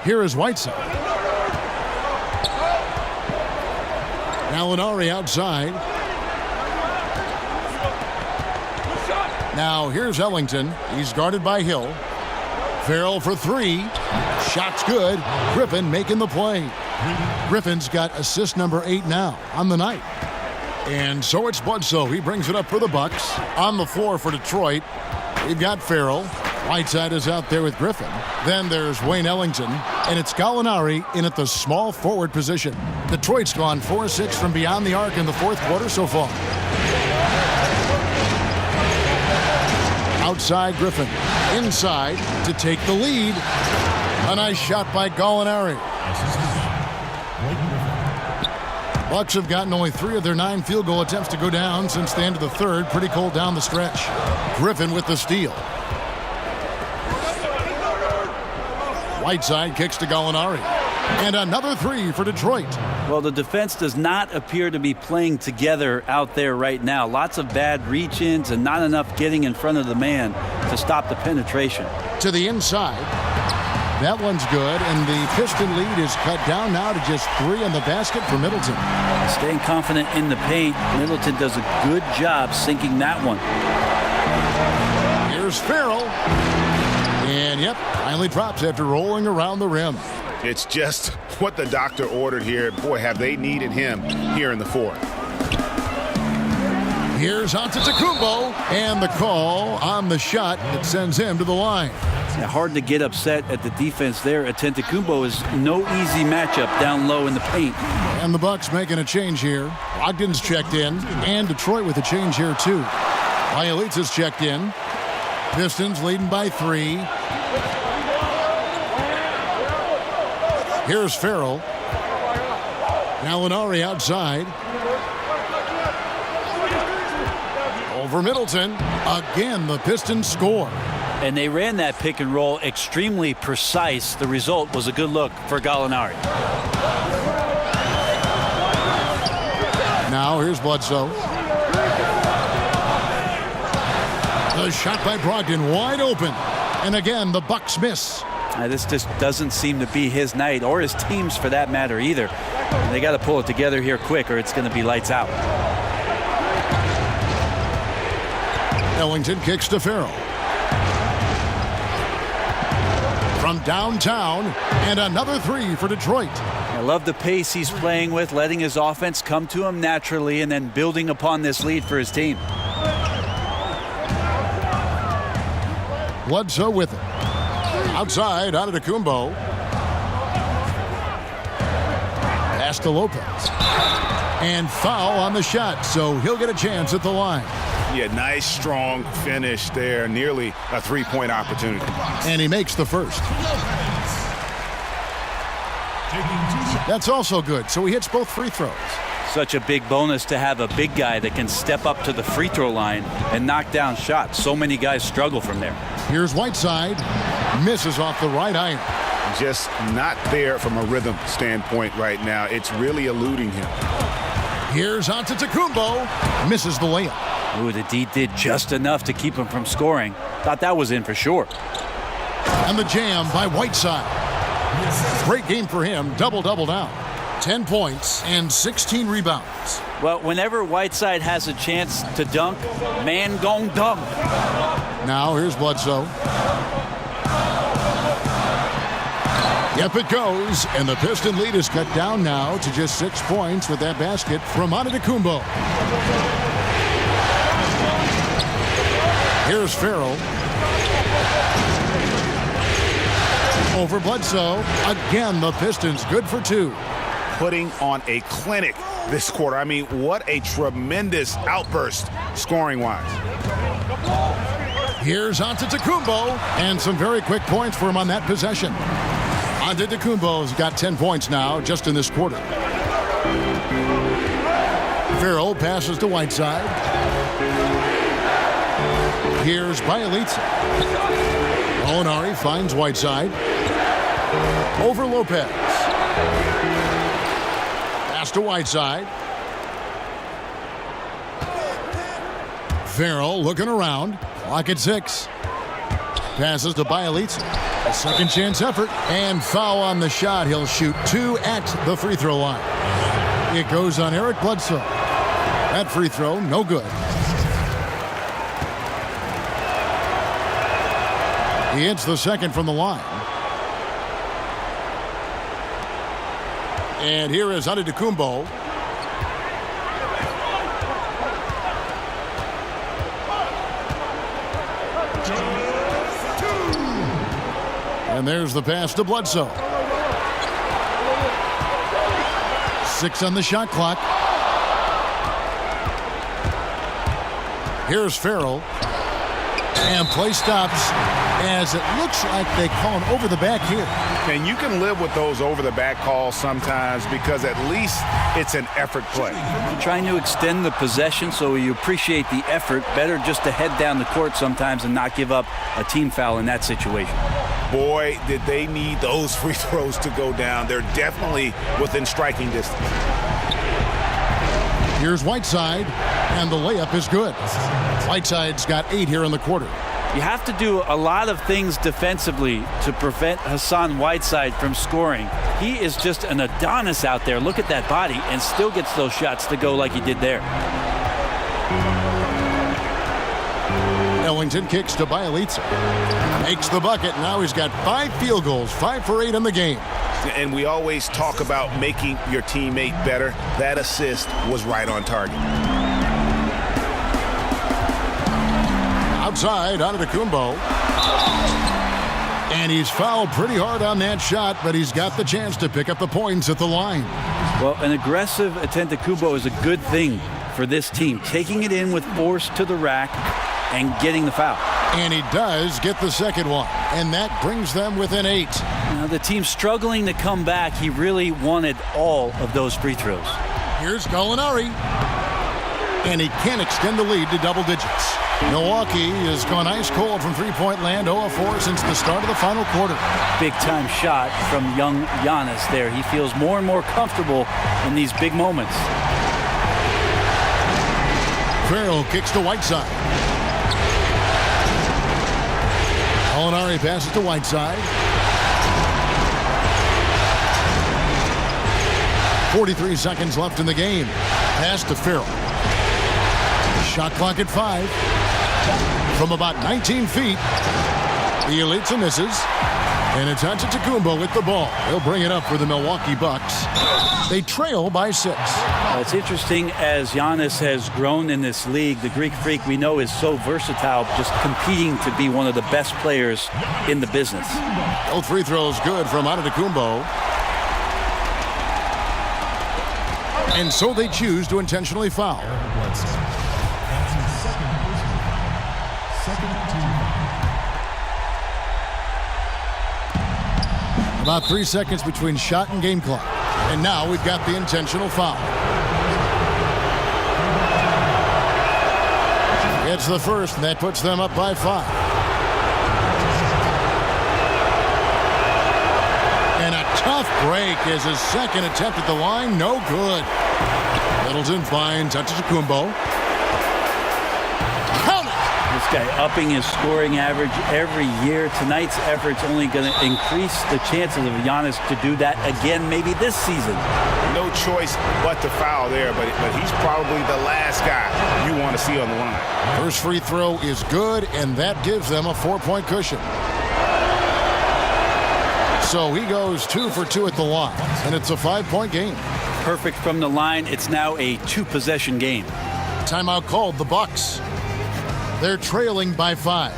Here is Whiteside. Gallinari outside. Now here's Ellington. He's guarded by Hill. Farrell for three. Shot's good. Griffin making the play. Griffin's got assist number 8 now on the night. And so it's Bledsoe. He brings it up for the Bucks. On the floor for Detroit, we've got Farrell. Whiteside is out there with Griffin. Then there's Wayne Ellington. And it's Gallinari in at the small forward position. Detroit's gone 4-6 from beyond the arc in the fourth quarter so far. Outside Griffin. Inside to take the lead. A nice shot by Gallinari. Bucks have gotten only 3 of their 9 field goal attempts to go down since the end of the third. Pretty cold down the stretch. Griffin with the steal. Whiteside kicks to Gallinari. And another 3 for Detroit. Well, the defense does not appear to be playing together out there right now. Lots of bad reach-ins and not enough getting in front of the man to stop the penetration. To the inside. That one's good, and the Piston lead is cut down now to just 3 in the basket for Middleton. Staying confident in the paint. Middleton does a good job sinking that one. Here's Farrell. And, yep, finally drops after rolling around the rim. It's just what the doctor ordered here. Boy, have they needed him here in the fourth. Here's Antetokounmpo, and the call on the shot that sends him to the line. Yeah, hard to get upset at the defense there. Antetokounmpo is no easy matchup down low in the paint. And the Bucks making a change here. Brogdon's checked in, and Detroit with a change here too. Bielitsa's checked in. Pistons leading by 3. Here's Farrell. Gallinari outside. Over Middleton. Again, the Pistons score. And they ran that pick and roll extremely precise. The result was a good look for Gallinari. Now here's Bledsoe. The shot by Brogdon wide open. And again, the Bucks miss. This just doesn't seem to be his night, or his team's for that matter either. They got to pull it together here quick, or it's going to be lights out. Ellington kicks to Farrell. From downtown, and another 3 for Detroit. I love the pace he's playing with, letting his offense come to him naturally and then building upon this lead for his team. Bledsoe with it. Outside, Antetokounmpo. Pass to Lopez. And foul on the shot, so he'll get a chance at the line. Yeah, nice, strong finish there. Nearly a 3-point opportunity. And he makes the first. That's also good, so he hits both free throws. Such a big bonus to have a big guy that can step up to the free throw line and knock down shots. So many guys struggle from there. Here's Whiteside. Misses off the right iron. Just not there from a rhythm standpoint right now. It's really eluding him. Here's Antetokounmpo. Misses the layup. Ooh, the D did just enough to keep him from scoring. Thought that was in for sure. And the jam by Whiteside. Great game for him. Double-double now. 10 points and 16 rebounds. Well, whenever Whiteside has a chance to dunk, man gon' dunk. Now here's Bledsoe. Yep, it goes, and the Piston lead is cut down now to just 6 points with that basket from Antetokounmpo. Here's Farrell. Over Bledsoe. Again, the Pistons good for 2. Putting on a clinic this quarter. I mean, what a tremendous outburst scoring-wise. Here's Antetokounmpo, and some very quick points for him on that possession. Antetokounmpo's got 10 points now just in this quarter. Farrell passes to Whiteside. Here's Bielitsa. Gallinari finds Whiteside. Over Lopez. Pass to Whiteside. Farrell looking around. Clock at 6. Passes to Bielitsa. A second chance effort and foul on the shot. He'll shoot 2 at the free throw line. It goes on Eric Bledsoe. That free throw, no good. He hits the second from the line. And here is Antetokounmpo. And there's the pass to Bledsoe. 6 on the shot clock. Here's Farrell. And play stops as it looks like they call an over the back here. And you can live with those over the back calls sometimes because at least it's an effort play. You're trying to extend the possession, so you appreciate the effort. Better just to head down the court sometimes and not give up a team foul in that situation. Boy, did they need those free throws to go down. They're definitely within striking distance. Here's Whiteside, and the layup is good. Whiteside's got 8 here in the quarter. You have to do a lot of things defensively to prevent Hassan Whiteside from scoring. He is just an Adonis out there. Look at that body, and still gets those shots to go like he did there. Ellington kicks to Bielitsa. Makes the bucket. Now he's got 5 field goals, 5 for 8 in the game. And we always talk about making your teammate better. That assist was right on target. Outside, Antetokounmpo. And he's fouled pretty hard on that shot, but he's got the chance to pick up the points at the line. Well, an aggressive Antetokounmpo is a good thing for this team. Taking it in with force to the rack and getting the foul. And he does get the second one, and that brings them within 8. Now the team's struggling to come back. He really wanted all of those free throws. Here's Gallinari. And he can't extend the lead to double digits. Milwaukee has gone ice cold from three-point land, 0 of 4 since the start of the final quarter. Big-time shot from young Giannis there. He feels more and more comfortable in these big moments. Farrell kicks to Whiteside. Gallinari passes to Whiteside. 43 seconds left in the game. Pass to Farrell. Shot clock at 5. From about 19 feet. Bielitsa misses. And it's Antetokounmpo with the ball. He'll bring it up for the Milwaukee Bucks. They trail by 6. It's interesting as Giannis has grown in this league. The Greek Freak we know is so versatile, just competing to be one of the best players in the business. Both free throws good from Antetokounmpo. And so they choose to intentionally foul. About 3 seconds between shot and game clock. And now we've got the intentional foul. It's the first, and that puts them up by 5. And a tough break is his second attempt at the line. No good. Middleton finds Antetokounmpo. This guy upping his scoring average every year. Tonight's effort's only going to increase the chances of Giannis to do that again maybe this season. No choice but to foul there, but he's probably the last guy you want to see on the line. First free throw is good, and that gives them a 4-point cushion. So he goes 2 for 2 at the line, and it's a 5-point game. Perfect from the line. It's now a 2-possession game. Timeout called the Bucks. They're trailing by 5.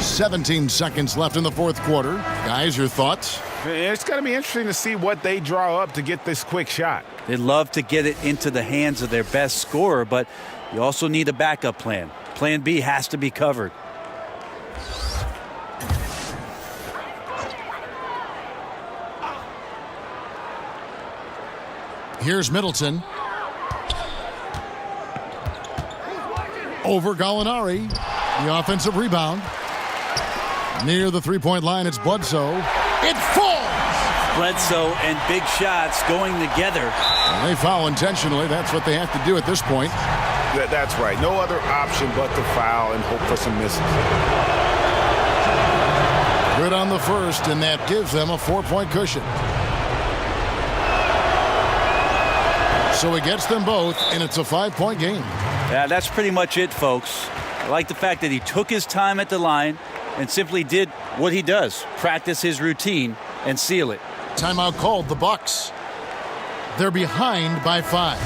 17 seconds left in the fourth quarter. Guys, your thoughts? It's going to be interesting to see what they draw up to get this quick shot. They'd love to get it into the hands of their best scorer, but you also need a backup plan. Plan B has to be covered. Here's Middleton. Over Gallinari. The offensive rebound. Near the three-point line, it's Bledsoe. It falls! Bledsoe and big shots going together. And they foul intentionally. That's what they have to do at this point. That's right. No other option but to foul and hope for some misses. Good on the first, and that gives them a 4-point cushion. So he gets them both, and it's a 5-point game. Yeah, that's pretty much it, folks. I like the fact that he took his time at the line and simply did what he does, practice his routine and seal it. Timeout called, the Bucks. They're behind by 5.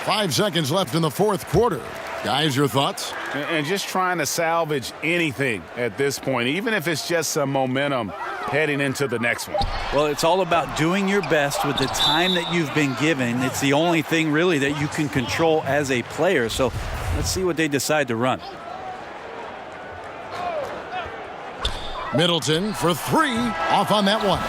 5 seconds left in the fourth quarter. Guys, your thoughts? And just trying to salvage anything at this point, even if it's just some momentum heading into the next one. Well, it's all about doing your best with the time that you've been given. It's the only thing really that you can control as a player. So let's see what they decide to run. Middleton for 3, off on that one.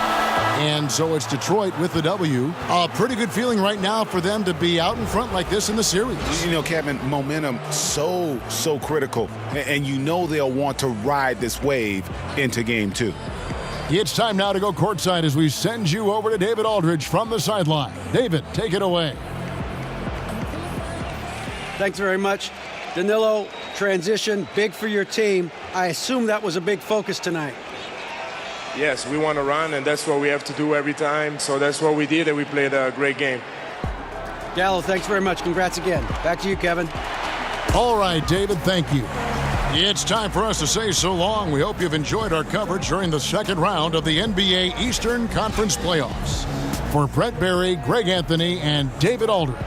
And so it's Detroit with the W. A pretty good feeling right now for them to be out in front like this in the series. You know, Kevin, momentum so critical. And you know they'll want to ride this wave into game 2. It's time now to go courtside as we send you over to David Aldridge from the sideline. David, take it away. Thanks very much. Danilo, transition, big for your team. I assume that was a big focus tonight. Yes, we want to run, and that's what we have to do every time. So that's what we did, and we played a great game. Gallo, thanks very much. Congrats again. Back to you, Kevin. All right, David, thank you. It's time for us to say so long. We hope you've enjoyed our coverage during the second round of the NBA Eastern Conference Playoffs. For Brett Berry, Greg Anthony, and David Aldridge,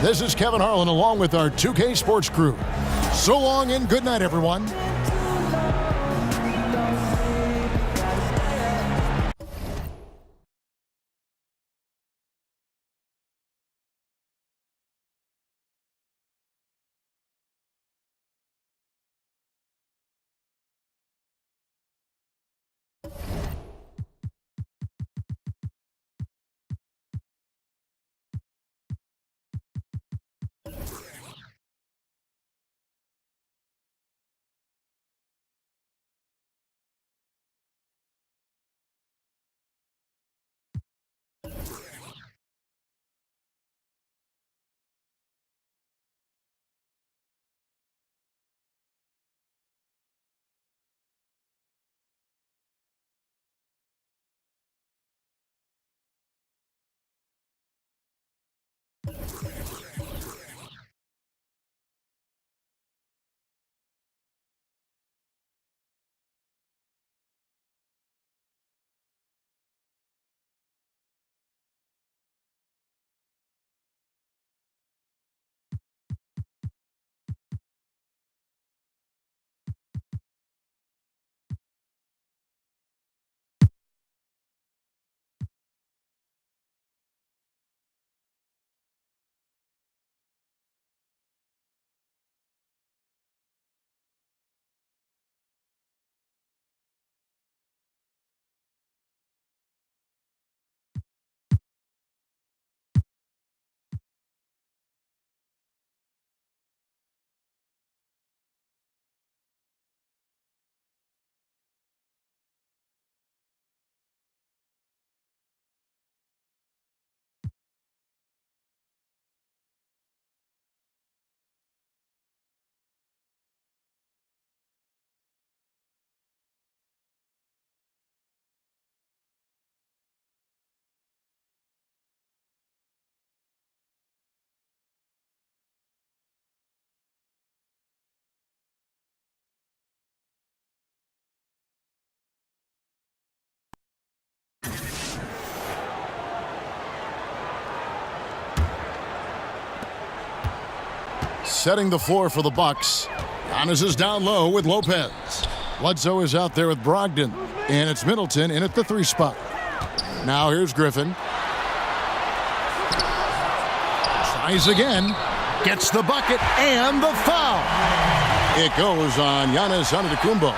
this is Kevin Harlan along with our 2K Sports crew. So long and good night, everyone. Setting the floor for the Bucks. Giannis is down low with Lopez. Bledsoe is out there with Brogdon. And it's Middleton in at the 3 spot. Now here's Griffin. Tries again. Gets the bucket and the foul. It goes on Giannis Antetokounmpo.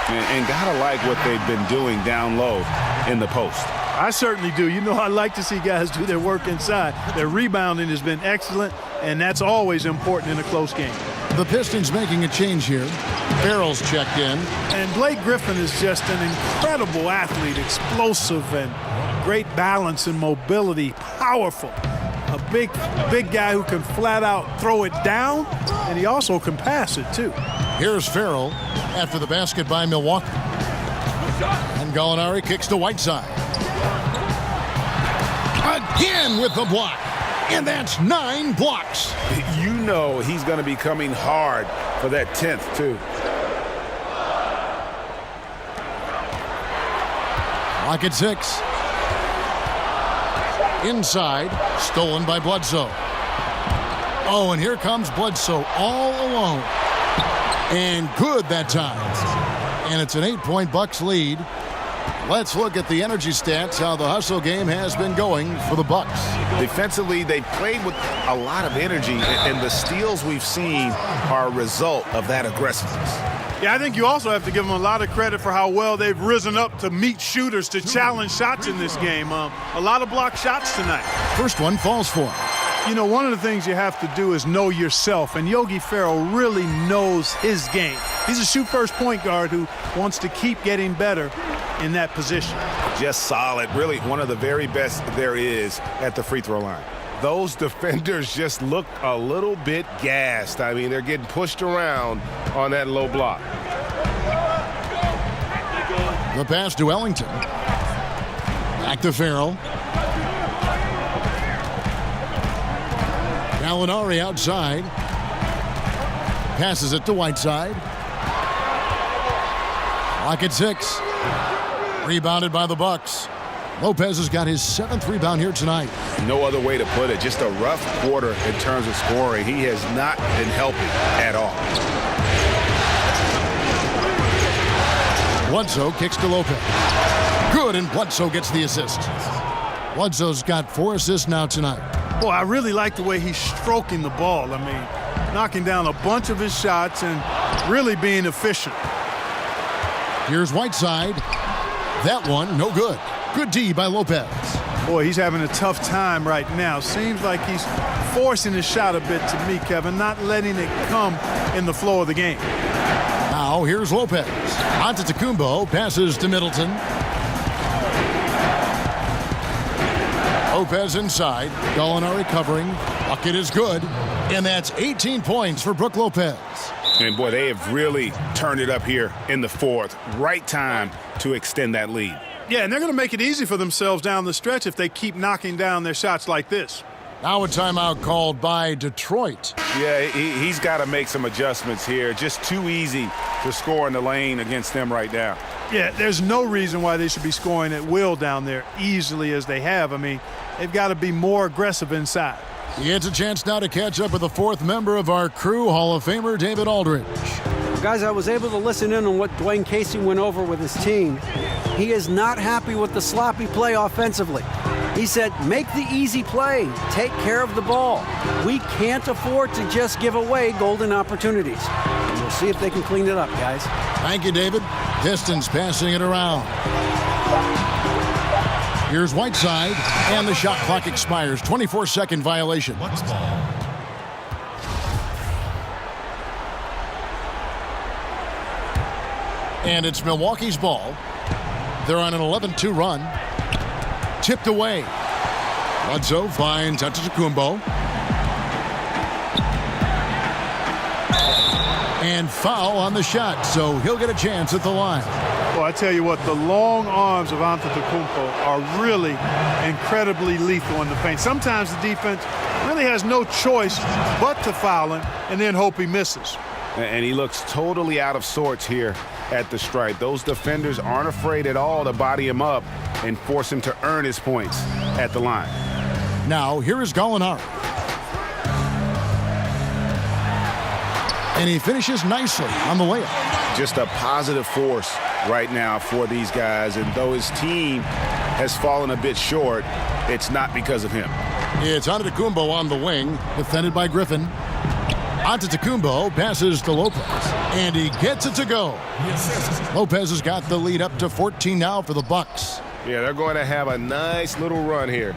And gotta like what they've been doing down low in the post. I certainly do. You know, I like to see guys do their work inside. Their rebounding has been excellent, and that's always important in a close game. The Pistons making a change here. Farrell's checked in. And Blake Griffin is just an incredible athlete, explosive and great balance and mobility, powerful. A big guy who can flat out throw it down, and he also can pass it too. Here's Farrell after the basket by Milwaukee. And Gallinari kicks to Whiteside. Again with the block. And that's 9 blocks. You know he's going to be coming hard for that 10th, too. Lock at 6. Inside, stolen by Bledsoe. Oh, and here comes Bledsoe all alone. And good that time. And it's an 8-point Bucks lead. Let's look at the energy stats, how the hustle game has been going for the Bucks. Defensively, they played with a lot of energy, and the steals we've seen are a result of that aggressiveness. Yeah, I think you also have to give them a lot of credit for how well they've risen up to meet shooters, to challenge shots in this game. A lot of blocked shots tonight. First one falls for him. You know, one of the things you have to do is know yourself, and Yogi Ferrell really knows his game. He's a shoot-first point guard who wants to keep getting better in that position. Just solid, really one of the very best there is at the free throw line. Those defenders just look a little bit gassed. I mean, they're getting pushed around on that low block. The pass to Ellington. Back to Ferrell. Gallinari outside. Passes it to Whiteside. Lock at 6. Rebounded by the Bucks. Lopez has got his 7th rebound here tonight. No other way to put it. Just a rough quarter in terms of scoring. He has not been helping at all. Bledsoe kicks to Lopez. Good, and Bledsoe gets the assist. Bledsoe's got 4 assists now tonight. Boy, I really like the way he's stroking the ball. I mean, knocking down a bunch of his shots and really being efficient. Here's Whiteside. That one, no good. Good D by Lopez. Boy, he's having a tough time right now. Seems like he's forcing his shot a bit to me, Kevin, not letting it come in the flow of the game. Now, here's Lopez. Antetokounmpo passes to Middleton. Lopez inside. Gallinari covering. Bucket is good. And that's 18 points for Brook Lopez. And, boy, they have really turned it up here in the 4th. Right time to extend that lead. Yeah, and they're going to make it easy for themselves down the stretch if they keep knocking down their shots like this. Now a timeout called by Detroit. Yeah, he's got to make some adjustments here. Just too easy to score in the lane against them right now. Yeah, there's no reason why they should be scoring at will down there easily as they have. I mean, they've got to be more aggressive inside. He gets a chance now to catch up with the 4th member of our crew, Hall of Famer David Aldridge. Guys, I was able to listen in on what Dwayne Casey went over with his team. He is not happy with the sloppy play offensively. He said, make the easy play. Take care of the ball. We can't afford to just give away golden opportunities. We'll see if they can clean it up, guys. Thank you, David. Pistons passing it around. Here's Whiteside, and the shot clock expires. 24-second violation. And it's Milwaukee's ball. They're on an 11-2 run. Tipped away. Bledsoe finds Antetokounmpo. And foul on the shot, so he'll get a chance at the line. Well, I tell you what, the long arms of Antetokounmpo are really incredibly lethal in the paint. Sometimes the defense really has no choice but to foul him and then hope he misses. And he looks totally out of sorts here at the stripe. Those defenders aren't afraid at all to body him up and force him to earn his points at the line. Now, here is Gallinari. And he finishes nicely on the layup. Just a positive force right now for these guys. And though his team has fallen a bit short, it's not because of him. It's Antetokounmpo on the wing, defended by Griffin. Antetokounmpo passes to Lopez, and he gets it to go. Lopez has got the lead up to 14 now for the Bucks. Yeah, they're going to have a nice little run here.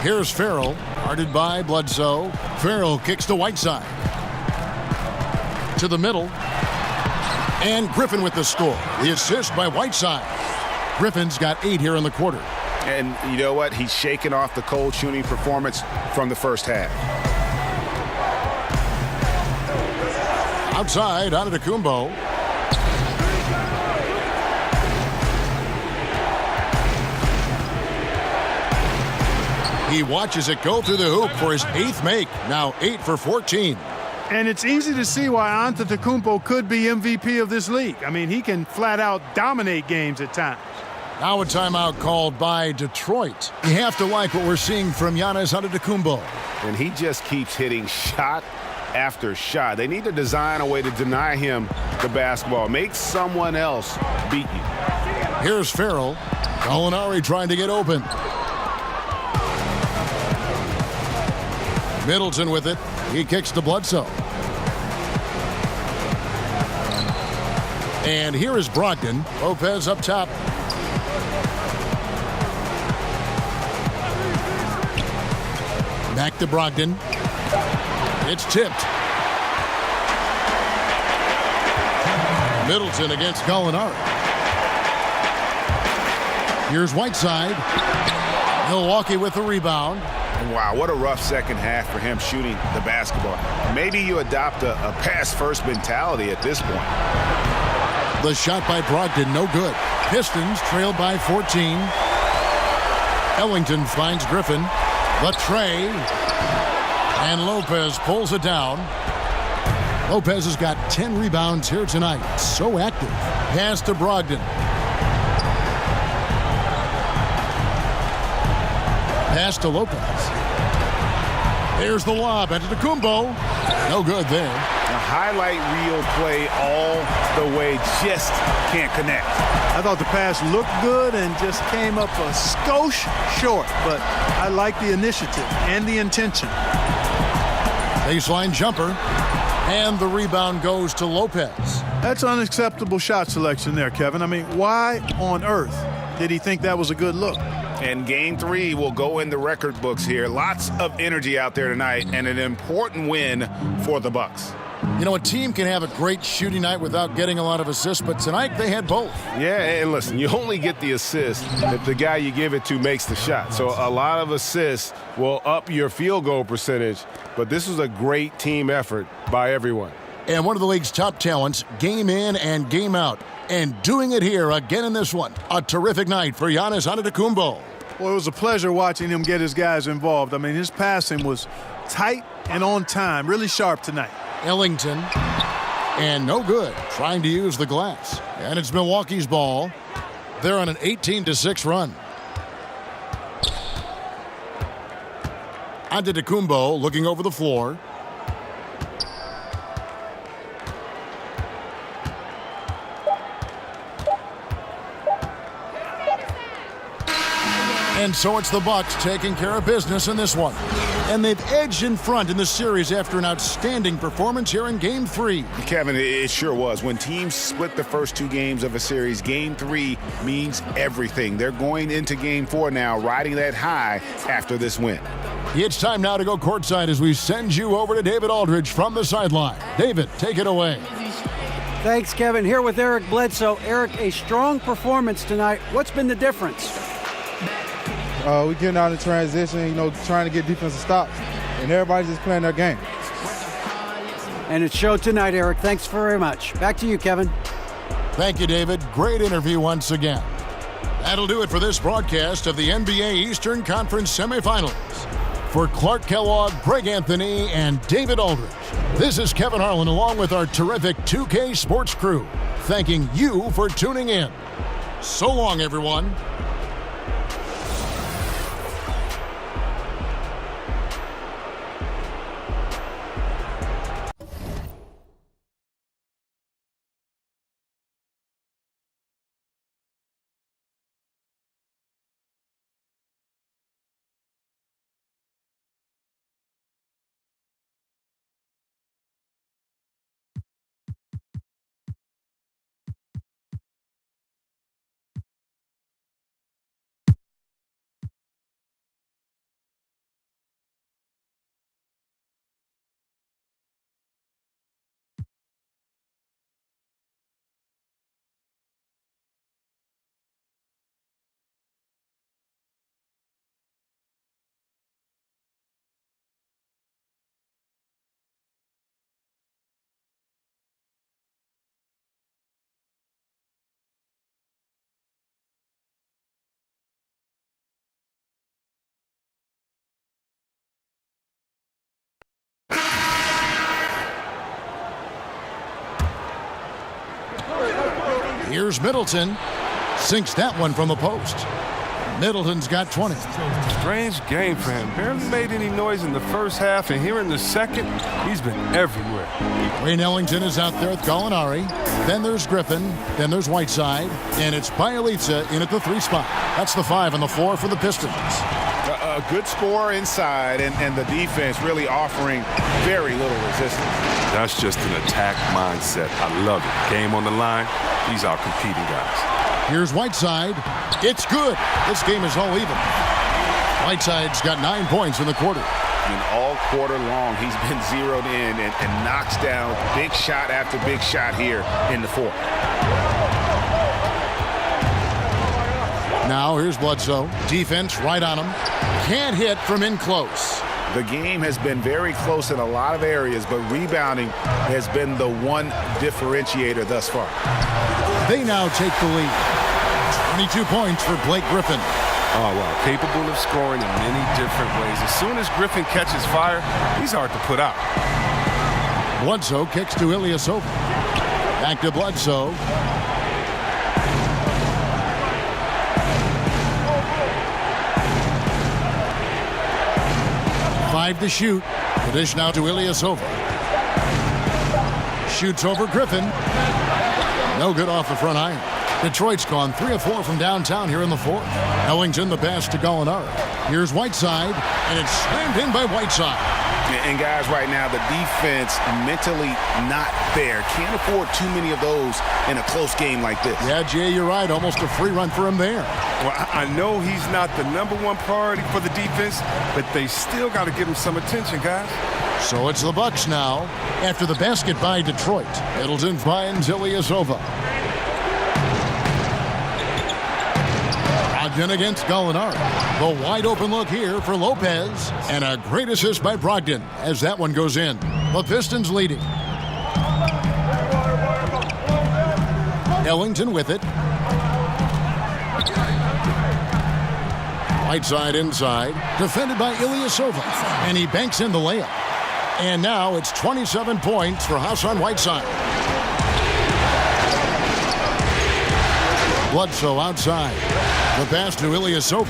Here's Ferrell, guarded by Bledsoe. Ferrell kicks to Whiteside. To the middle. And Griffin with the score. The assist by Whiteside. Griffin's got 8 here in the quarter. And you know what? He's shaking off the cold shooting performance from the first half. Outside, Antetokounmpo. He watches it go through the hoop for his 8th make. Now 8 for 14. And it's easy to see why Antetokounmpo could be MVP of this league. I mean, he can flat out dominate games at times. Now a timeout called by Detroit. You have to like what we're seeing from Giannis Antetokounmpo. And he just keeps hitting shot after shot. They need to design a way to deny him the basketball. Make someone else beat you. Here's Farrell. Gallinari trying to get open. Middleton with it. He kicks to Bledsoe. And here is Brogdon. Lopez up top. Back to Brogdon. It's tipped. Middleton against Gallinari. Here's Whiteside. Milwaukee with the rebound. Wow, what a rough second half for him shooting the basketball. Maybe you adopt a pass-first mentality at this point. The shot by Brogdon, no good. Pistons trailed by 14. Ellington finds Griffin. The tray. And Lopez pulls it down. Lopez has got 10 rebounds here tonight. So active. Pass to Brogdon. Pass to Lopez. There's the lob. Antetokounmpo. No good there. A highlight reel play all the way. Just can't connect. I thought the pass looked good and just came up a skosh short. But I like the initiative and the intention. Baseline jumper. And the rebound goes to Lopez. That's unacceptable shot selection there, Kevin. I mean, why on earth did he think that was a good look? And game 3 will go in the record books here. Lots of energy out there tonight and an important win for the Bucks. You know, a team can have a great shooting night without getting a lot of assists, but tonight they had both. Yeah, and listen, you only get the assist if the guy you give it to makes the shot. So a lot of assists will up your field goal percentage, but this was a great team effort by everyone. And one of the league's top talents, game in and game out. And doing it here again in this one. A terrific night for Giannis Antetokounmpo. Well, it was a pleasure watching him get his guys involved. I mean, his passing was tight and on time, really sharp tonight. Ellington, and no good, trying to use the glass. And it's Milwaukee's ball. They're on an 18-6 run. Antetokounmpo looking over the floor. And so it's the Bucks taking care of business in this one. And they've edged in front in the series after an outstanding performance here in Game 3. Kevin, it sure was. When teams split the first 2 games of a series, Game 3 means everything. They're going into Game 4 now, riding that high after this win. It's time now to go courtside as we send you over to David Aldridge from the sideline. David, take it away. Thanks, Kevin. Here with Eric Bledsoe. Eric, a strong performance tonight. What's been the difference? We getting out in transition, trying to get defensive stops, and everybody's just playing their game. And it showed tonight, Eric. Thanks very much. Back to you, Kevin. Thank you, David. Great interview once again. That'll do it for this broadcast of the NBA Eastern Conference semifinals. For Clark Kellogg, Greg Anthony, and David Aldridge, this is Kevin Harlan along with our terrific 2K Sports crew, thanking you for tuning in. So long, everyone. Here's Middleton. Sinks that one from the post. Middleton's got 20. Strange game for him. Barely made any noise in the first half, and here in the second, he's been everywhere. Wayne Ellington is out there with Gallinari. Then there's Griffin. Then there's Whiteside. And it's Bielitsa in at the 3 spot. That's the 5 and the 4 for the Pistons. A good score inside, and the defense really offering very little resistance. That's just an attack mindset. I love it. Game on the line. These are competing guys. Here's Whiteside. It's good. This game is all even. Whiteside's got 9 points in the quarter. And all quarter long, he's been zeroed in and knocks down big shot after big shot here in the fourth. Now here's Bledsoe. Defense right on him. Can't hit from in close. The game has been very close in a lot of areas, but rebounding has been the one differentiator thus far. They now take the lead. 22 points for Blake Griffin. Oh, wow. Capable of scoring in many different ways. As soon as Griffin catches fire, he's hard to put out. Bledsoe kicks to Ilyasova. Back to Bledsoe. Five to shoot. The dish now to Ilyasova. Shoots over Griffin. No good off the front iron. Detroit's gone 3 of 4 from downtown here in the fourth. Ellington the pass to Gallinari. Here's Whiteside, and it's slammed in by Whiteside. And guys, right now, the defense mentally not there. Can't afford too many of those in a close game like this. Yeah, Jay, you're right. Almost a free run for him there. Well, I know he's not the #1 priority for the defense, but they still got to give him some attention, guys. So it's the Bucks now after the basket by Detroit. Middleton finds Ilyasova. Brogdon against Gallinari. The wide open look here for Lopez. And a great assist by Brogdon as that one goes in. The Pistons leading. Ellington with it. Whiteside inside. Defended by Ilyasova. And he banks in the layup. And now it's 27 points for Hassan Whiteside. Bledsoe outside. The pass to Ilyasova.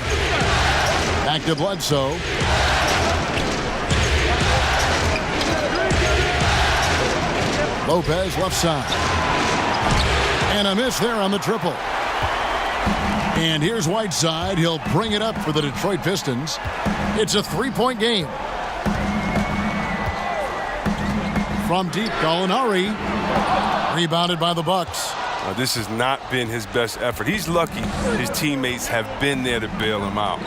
Back to Bledsoe. Lopez left side. And a miss there on the triple. And here's Whiteside. He'll bring it up for the Detroit Pistons. It's a 3-point game. From deep, Gallinari. Rebounded by the Bucks. This has not been his best effort. He's lucky his teammates have been there to bail him out.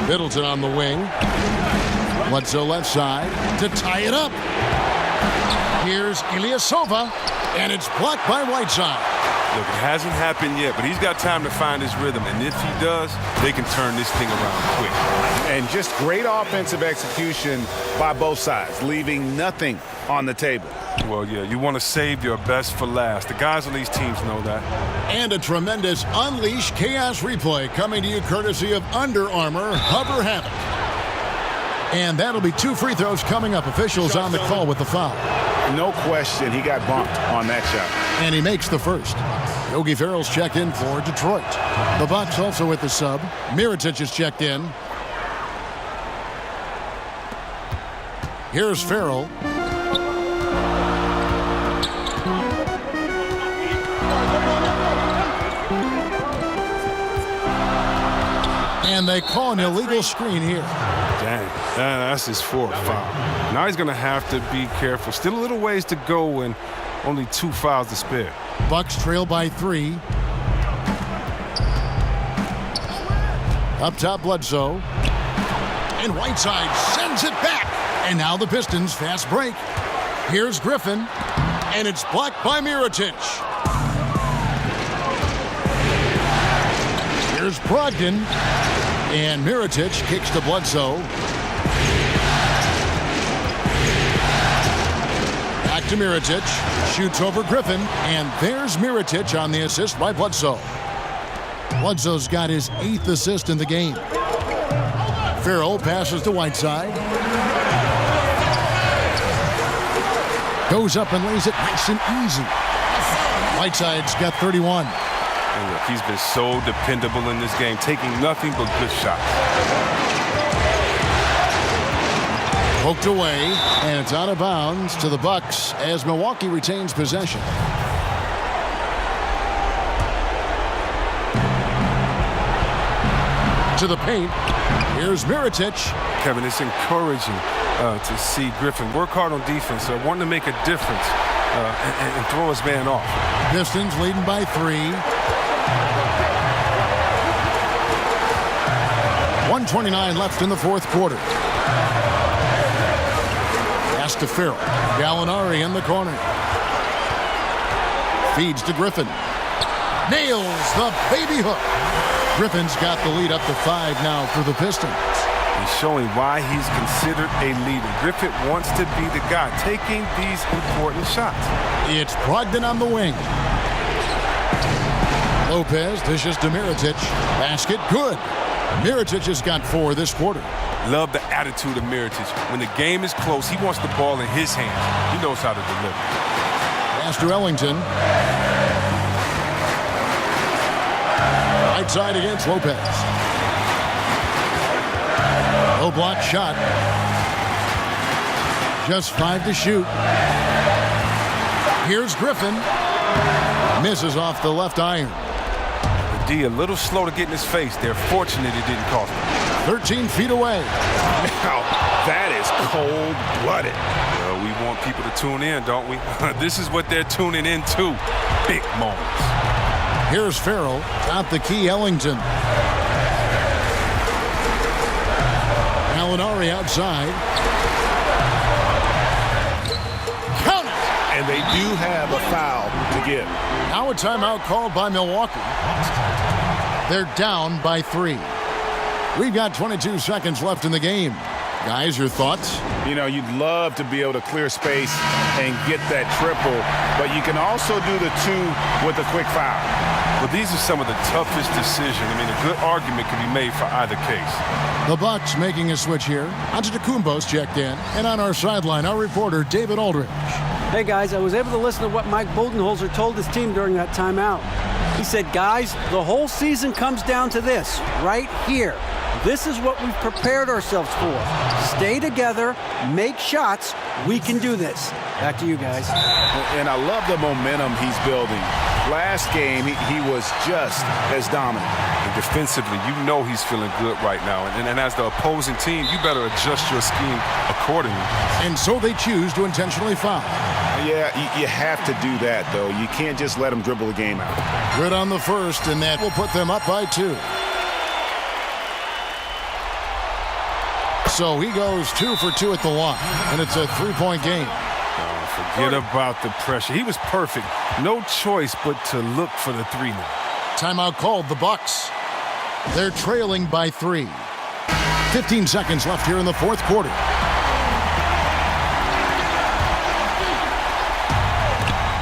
Middleton on the wing. Bledsoe left side to tie it up. Here's Ilyasova, and it's blocked by Whiteside. Look, it hasn't happened yet, but he's got time to find his rhythm. And if he does, they can turn this thing around quick. And just great offensive execution by both sides, leaving nothing on the table. Well, yeah, you want to save your best for last. The guys on these teams know that. And a tremendous Unleash Chaos replay coming to you courtesy of Under Armour Hover Havoc. And that'll be 2 free throws coming up. Officials on the call with the foul. No question, he got bumped on that shot. And he makes the first. Yogi Ferrell's checked in for Detroit. The Bucks also with the sub. Mirotic is checked in. Here's Ferrell. And they call an illegal screen here. Dang, that's his 4th foul. Now he's going to have to be careful. Still a little ways to go and only 2 fouls to spare. Bucks trail by 3. Up top, Bledsoe. And Whiteside sends it back. And now the Pistons fast break. Here's Griffin. And it's blocked by Mirotic. Here's Brogdon. And Mirotic kicks to Bledsoe. Back to Mirotic. Shoots over Griffin. And there's Mirotic on the assist by Bledsoe. Bledsoe's got his 8th assist in the game. Ferrell passes to Whiteside. Goes up and lays it nice and easy. Whiteside's got 31. And look, he's been so dependable in this game, taking nothing but good shots. Poked away, and it's out of bounds to the Bucks as Milwaukee retains possession. To the paint. Here's Mirotic. Kevin, it's encouraging to see Griffin work hard on defense, wanting to make a difference and throw his man off. Pistons leading by 3. 1:29 left in the fourth quarter. Pass to Farrell. Gallinari in the corner. Feeds to Griffin. Nails the baby hook. Griffin's got the lead up to 5 now for the Pistons. He's showing why he's considered a leader. Griffin wants to be the guy taking these important shots. It's Brogdon on the wing. Lopez dishes to Mirotic. Basket good. Mirotic has got 4 this quarter. Love the attitude of Mirotic. When the game is close, he wants the ball in his hands. He knows how to deliver. Pass to Ellington. Right side against Lopez. No block shot. Just 5 to shoot. Here's Griffin. Misses off the left iron. The D a little slow to get in his face. They're fortunate it didn't cost him. 13 feet away. Now, that is cold-blooded. Well, we want people to tune in, don't we? This is what they're tuning into. Big moments. Here's Farrell. Out the key, Ellington. Gallinari outside. Count it! And they do have a foul to give. Now a timeout called by Milwaukee. They're down by 3. We've got 22 seconds left in the game. Guys, your thoughts? You know, you'd love to be able to clear space and get that triple, but you can also do the 2 with a quick foul. Well, these are some of the toughest decisions. I mean, a good argument can be made for either case. The Bucks making a switch here. Antetokounmpo's checked in. And on our sideline, our reporter, David Aldridge. Hey, guys, I was able to listen to what Mike Budenholzer told his team during that timeout. He said, guys, the whole season comes down to this, right here. This is what we've prepared ourselves for. Stay together, make shots. We can do this. Back to you guys. And I love the momentum he's building. Last game, he was just as dominant. And defensively, you know he's feeling good right now. And as the opposing team, you better adjust your scheme accordingly. And so they choose to intentionally foul. Yeah, you have to do that, though. You can't just let him dribble the game out. Good on the first, and that will put them up by 2. So he goes 2 for 2 at the line, and it's a 3-point game. Forget about the pressure. He was perfect. No choice but to look for the 3 now. Timeout called the Bucks. They're trailing by 3. 15 seconds left here in the fourth quarter.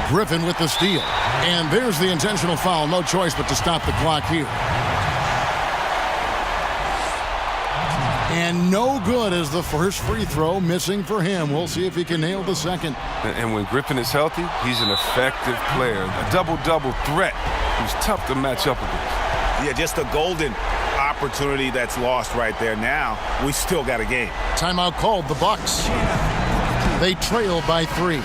Griffin with the steal. And there's the intentional foul. No choice but to stop the clock here. And no good as the first free throw missing for him. We'll see if he can nail the second. And when Griffin is healthy, he's an effective player. A double-double threat who's tough to match up against. Yeah, just a golden opportunity that's lost right there. Now, we still got a game. Timeout called the Bucks. They trail by 3.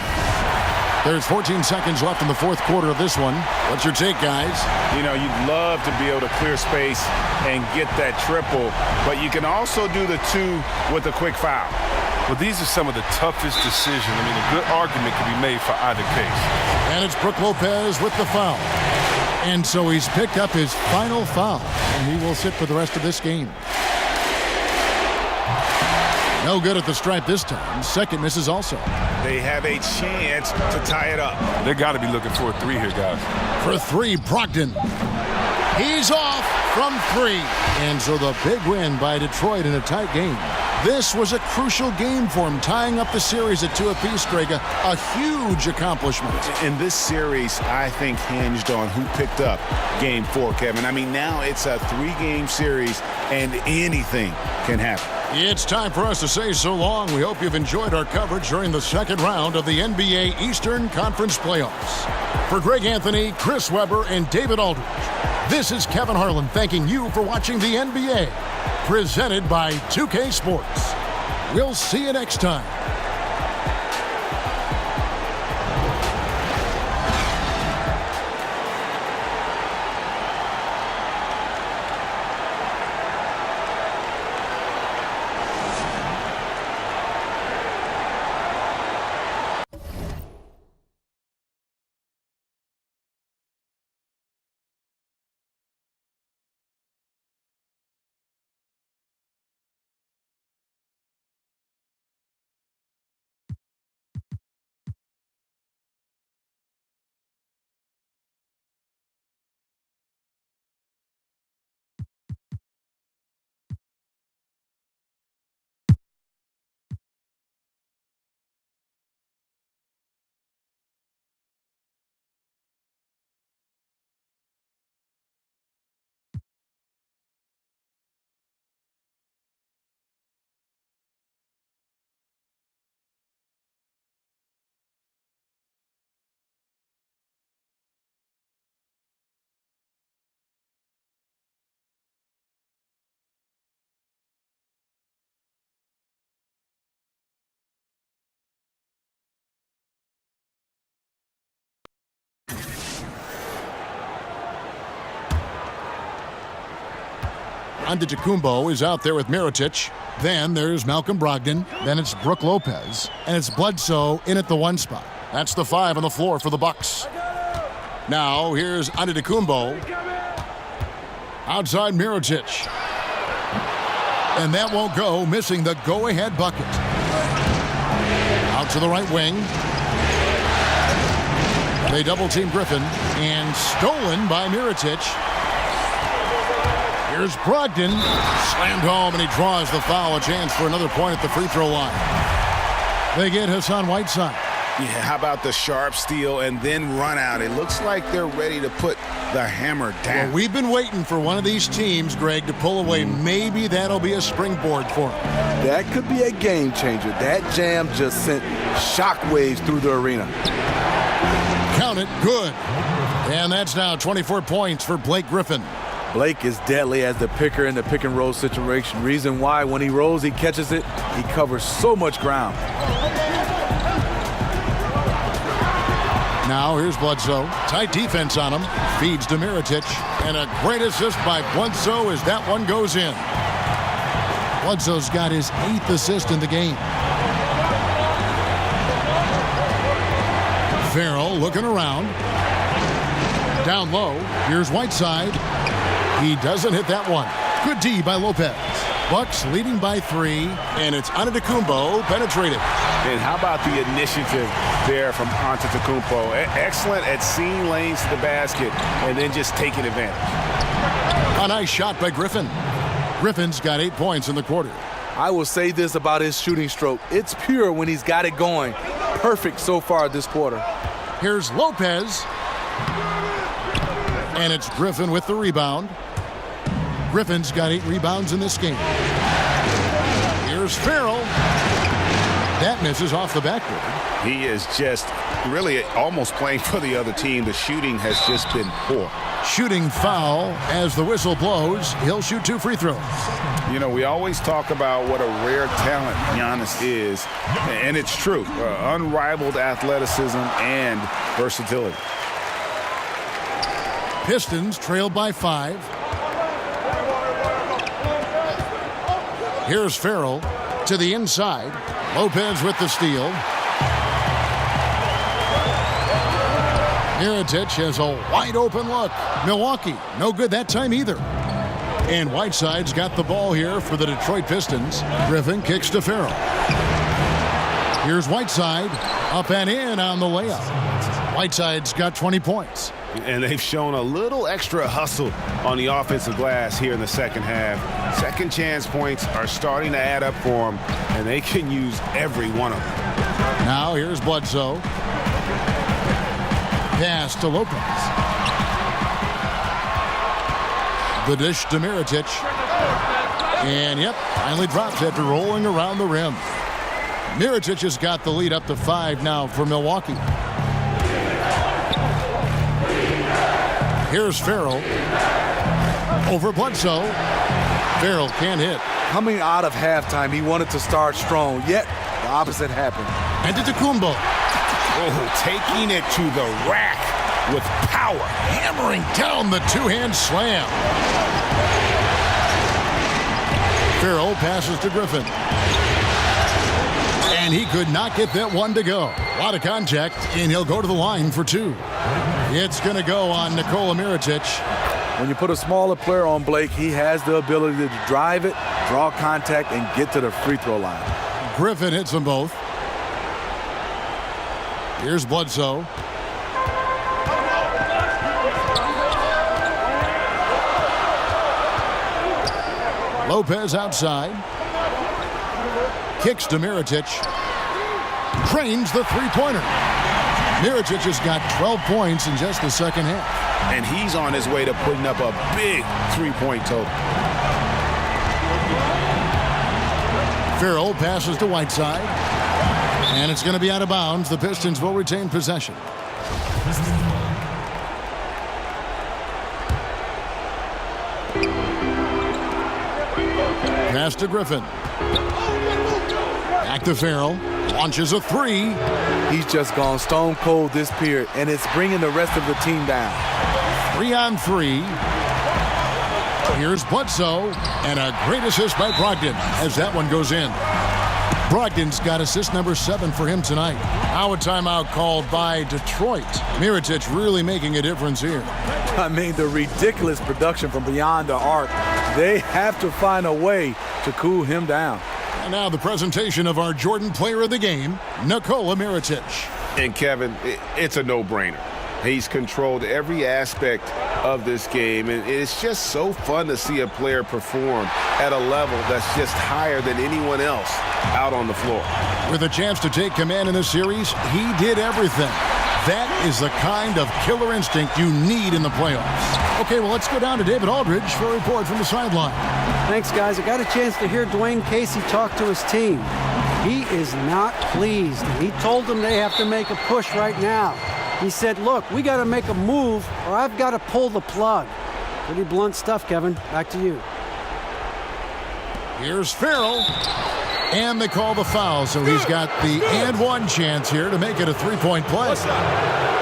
There's 14 seconds left in the fourth quarter of this one. What's your take, guys? You know, you'd love to be able to clear space and get that triple, but you can also do the 2 with a quick foul. Well, these are some of the toughest decisions. I mean, a good argument can be made for either case. And it's Brook Lopez with the foul. And so he's picked up his final foul, and he will sit for the rest of this game. No good at the stripe this time. Second misses also. They have a chance to tie it up. They got to be looking for a 3 here, guys. For 3, Brogdon. He's off from 3. And so the big win by Detroit in a tight game. This was a crucial game for him, tying up the series at 2 apiece, Greg. A huge accomplishment. In this series, I think hinged on who picked up Game 4, Kevin. I mean, now it's a 3-game series, and anything can happen. It's time for us to say so long. We hope you've enjoyed our coverage during the second round of the NBA Eastern Conference Playoffs. For Greg Anthony, Chris Webber, and David Aldridge, this is Kevin Harlan thanking you for watching the NBA, presented by 2K Sports. We'll see you next time. Antetokounmpo is out there with Mirotic. Then there's Malcolm Brogdon. Then it's Brook Lopez. And it's Bledsoe in at the 1 spot. That's the 5 on the floor for the Bucks. Now here's Antetokounmpo. Outside Mirotic. And that won't go, missing the go-ahead bucket. Out to the right wing. They double-team Griffin. And stolen by Mirotic. Here's Brogdon, slammed home, and he draws the foul. A chance for another point at the free throw line. They get Hassan Whiteside. Yeah, how about the sharp steal and then run out? It looks like they're ready to put the hammer down. Well, we've been waiting for one of these teams, Greg, to pull away. Maybe that'll be a springboard for them. That could be a game changer. That jam just sent shockwaves through the arena. Count it, good. And that's now 24 points for Blake Griffin. Blake is deadly as the picker in the pick and roll situation. Reason why, when he rolls, he catches it, he covers so much ground. Now here's Bledsoe. Tight defense on him. Feeds to Mirotic. And a great assist by Bledsoe as that one goes in. Bledsoe's got his 8th assist in the game. Farrell looking around. Down low. Here's Whiteside. He doesn't hit that one. Good D by Lopez. Bucks leading by 3, and it's Antetokounmpo penetrated. And how about the initiative there from Antetokounmpo? Excellent at seeing lanes to the basket and then just taking advantage. A nice shot by Griffin. Griffin's got 8 points in the quarter. I will say this about his shooting stroke. It's pure when he's got it going. Perfect so far this quarter. Here's Lopez. And it's Griffin with the rebound. Griffin's got 8 rebounds in this game. Here's Farrell. That misses off the backboard. He is just really almost playing for the other team. The shooting has just been poor. Shooting foul as the whistle blows. He'll shoot 2 free throws. You know, we always talk about what a rare talent Giannis is, and it's true. Unrivaled athleticism and versatility. Pistons trailed by 5. Here's Farrell to the inside. Lopez with the steal. Mirotic has a wide open look. Milwaukee, no good that time either. And Whiteside's got the ball here for the Detroit Pistons. Griffin kicks to Farrell. Here's Whiteside, up and in on the layup. Whiteside's got 20 points. And they've shown a little extra hustle on the offensive glass here in the second half. Second chance points are starting to add up for them, and they can use every one of them. Now here's Bledsoe. Pass to Lopez. The dish to Mirotic. And, yep, finally drops after rolling around the rim. Mirotic has got the lead up to 5 now for Milwaukee. Here's Farrell. Over Bledsoe. Farrell can't hit. Coming out of halftime, he wanted to start strong, yet the opposite happened. And to Tacumbo. Oh, taking it to the rack with power. Hammering down the two-hand slam. Farrell passes to Griffin. And he could not get that one to go. A lot of contact, and he'll go to the line for 2. It's going to go on Nikola Mirotic. When you put a smaller player on Blake, he has the ability to drive it, draw contact, and get to the free throw line. Griffin hits them both. Here's Bledsoe. Lopez outside. Kicks to Mirotic. Trains the three-pointer. Mirotic has got 12 points in just the second half. And he's on his way to putting up a big three-point total. Farrell passes to Whiteside. And it's going to be out of bounds. The Pistons will retain possession. Pass to Griffin. Back to Farrell. Launches a 3. He's just gone stone cold this period, and it's bringing the rest of the team down. 3-on-3. Here's Bledsoe, and a great assist by Brogdon as that one goes in. Brogdon's got assist number 7 for him tonight. Now a timeout called by Detroit. Mirotic really making a difference here. I mean, the ridiculous production from beyond the arc. They have to find a way to cool him down. And now the presentation of our Jordan Player of the Game, Nikola Mirotic. And Kevin, it's a no-brainer. He's controlled every aspect of this game, and it's just so fun to see a player perform at a level that's just higher than anyone else out on the floor. With a chance to take command in this series, he did everything. That is the kind of killer instinct you need in the playoffs. Okay, well, let's go down to David Aldridge for a report from the sideline. Thanks, guys. I got a chance to hear Dwayne Casey talk to his team. He is not pleased. He told them they have to make a push right now. He said, look, we got to make a move or I've got to pull the plug. Pretty blunt stuff, Kevin. Back to you. Here's Farrell. And they call the foul, so he's got the and one chance here to make it a three-point play.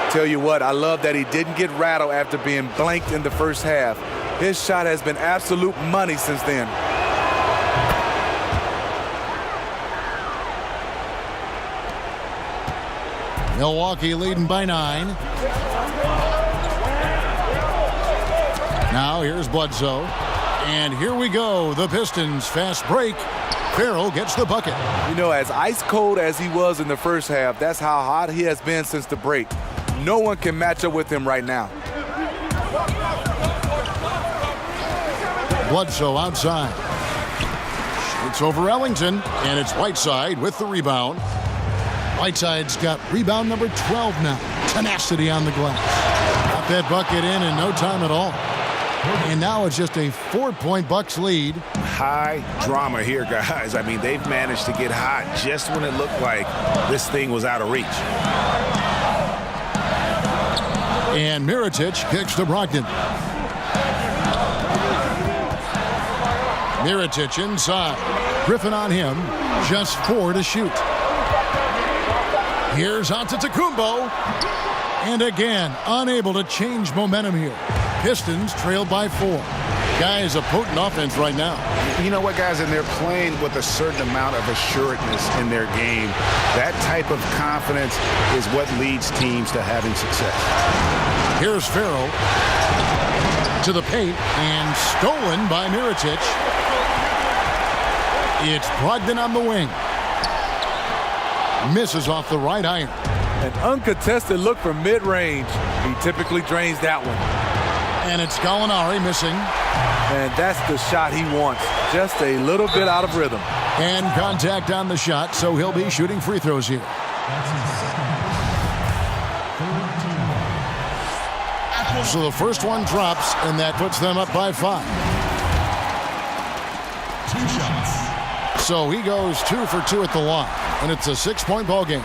Tell you what, I love that he didn't get rattled after being blanked in the first half. His shot has been absolute money since then. Milwaukee leading by 9. Now here's Bledsoe. And here we go. The Pistons fast break. Farrell gets the bucket. You know, as ice cold as he was in the first half, that's how hot he has been since the break. No one can match up with him right now. Bledsoe outside. Shoots over Ellington, and it's Whiteside with the rebound. Whiteside's got rebound number 12 now. Tenacity on the glass. Got that bucket in no time at all. And now it's just a 4-point Bucks lead. High drama here, guys. I mean, they've managed to get hot just when it looked like this thing was out of reach. And Mirotic kicks to Brogdon. Mirotic inside. Griffin on him. Just 4 to shoot. Here's Antetokounmpo. And again, unable to change momentum here. Pistons trailed by 4. Guys, a potent offense right now. You know what, guys? And they're playing with a certain amount of assuredness in their game. That type of confidence is what leads teams to having success. Here's Farrell to the paint and stolen by Mirotic. It's Brogdon on the wing. Misses off the right iron. An uncontested look from mid-range. He typically drains that one. And it's Gallinari missing. And that's the shot he wants. Just a little bit out of rhythm. And contact on the shot, so he'll be shooting free throws here. So the first one drops, and that puts them up by 5. So he goes 2 for 2 at the line, and it's a 6-point ball game.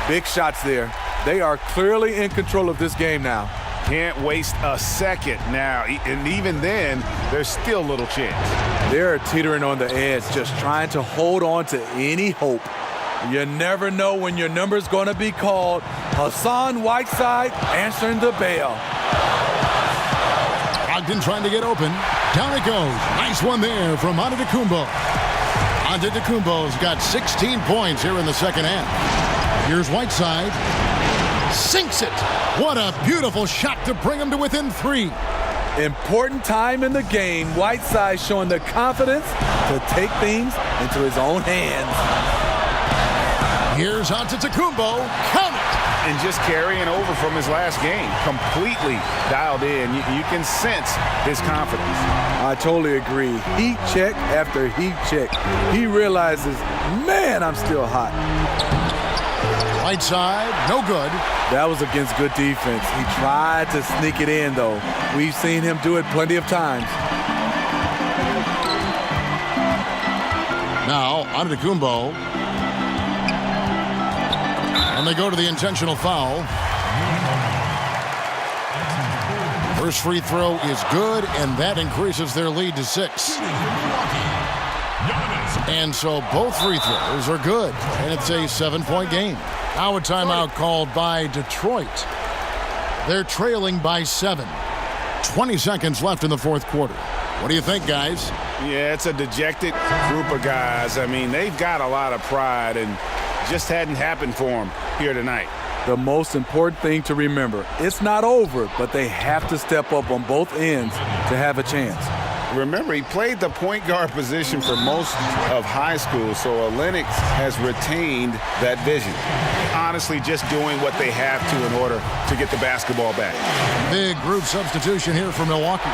Big shots there. They are clearly in control of this game now. Can't waste a second now. And even then, there's still little chance. They're teetering on the edge, just trying to hold on to any hope. You never know when your number's going to be called. Hassan Whiteside answering the bell. Ogden trying to get open. Down it goes. Nice one there from Antetokounmpo. Antetokounmpo's got 16 points here in the second half. Here's Whiteside. Sinks it. What a beautiful shot to bring him to within 3. Important time in the game. Whiteside showing the confidence to take things into his own hands. Here's Antetokounmpo. Count it. And just carrying over from his last game. Completely dialed in. You can sense his confidence. I totally agree. Heat check after heat check. He realizes, man, I'm still hot. Whiteside, no good. That was against good defense. He tried to sneak it in, though. We've seen him do it plenty of times. Now, Antetokounmpo. And they go to the intentional foul. First free throw is good, and that increases their lead to 6. And so both free throws are good, and it's a 7-point game. Now a timeout called by Detroit. They're trailing by 7. 20 seconds left in the fourth quarter. What do you think, guys? Yeah, it's a dejected group of guys. I mean, they've got a lot of pride, and just hadn't happened for them here tonight. The most important thing to remember, it's not over, but they have to step up on both ends to have a chance. Remember, he played the point guard position for most of high school, so Olenek has retained that vision. Honestly, just doing what they have to in order to get the basketball back. Big group substitution here for Milwaukee.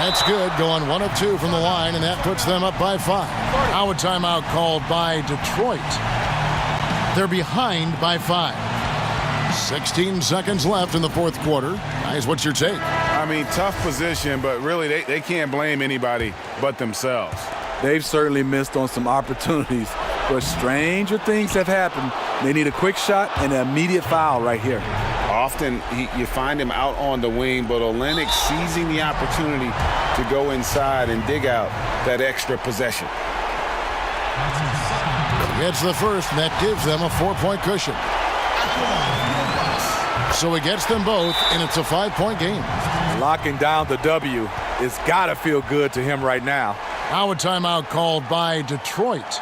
That's good, going 1 of 2 from the line, and that puts them up by 5. Now a timeout called by Detroit. They're behind by 5. 16 seconds left in the fourth quarter. Guys, what's your take? I mean, tough position, but really they can't blame anybody but themselves. They've certainly missed on some opportunities, but stranger things have happened. They need a quick shot and an immediate foul right here. Often you find him out on the wing, but Olenek seizing the opportunity to go inside and dig out that extra possession. Gets the first, and that gives them a 4-point cushion. So he gets them both, and it's a 5-point game. Locking down the W. It's got to feel good to him right now. Now a timeout called by Detroit.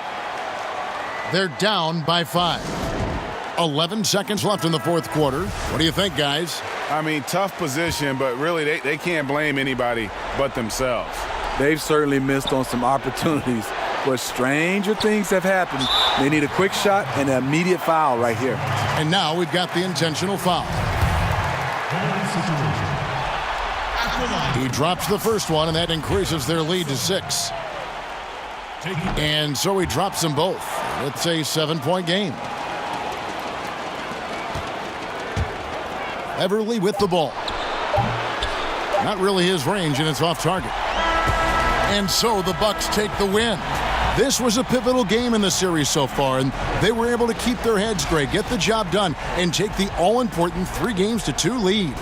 They're down by 5. 11 seconds left in the fourth quarter. What do you think, guys? I mean, tough position, but really they can't blame anybody but themselves. They've certainly missed on some opportunities, but stranger things have happened. They need a quick shot and an immediate foul right here. And now we've got the intentional foul. He drops the first one, and that increases their lead to 6. And so he drops them both. It's a 7-point game. Everly with the ball. Not really his range, and it's off target. And so the Bucks take the win. This was a pivotal game in the series so far, and they were able to keep their heads straight, get the job done, and take the all-important 3-2 lead.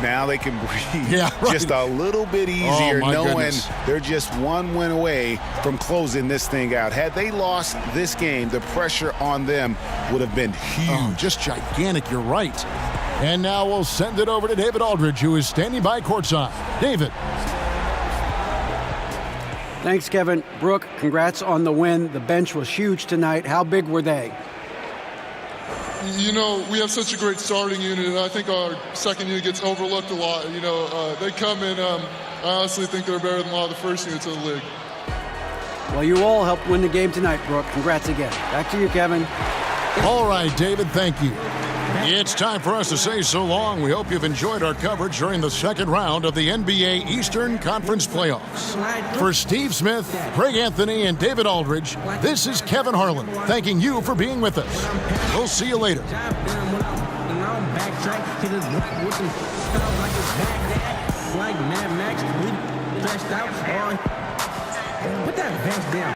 Now they can breathe right. just a little bit easier, knowing goodness. they're just one win away from closing this thing out. Had they lost this game, the pressure on them would have been huge. Oh, just gigantic, you're right. And now we'll send it over to David Aldridge, who is standing by courtside. David. Thanks, Kevin. Brooke, congrats on the win. The bench was huge tonight. How big were they? You know, we have such a great starting unit, and I think our second unit gets overlooked a lot. You know, they come in, I honestly think they're better than a lot of the first units in the league. Well, you all helped win the game tonight, Brooke. Congrats again. Back to you, Kevin. All right, David, thank you. It's time for us to say so long. We hope you've enjoyed our coverage during the second round of the NBA Eastern Conference Playoffs. For Steve Smith, Greg Anthony, and David Aldridge, this is Kevin Harlan, thanking you for being with us. We'll see you later. Put that bench down.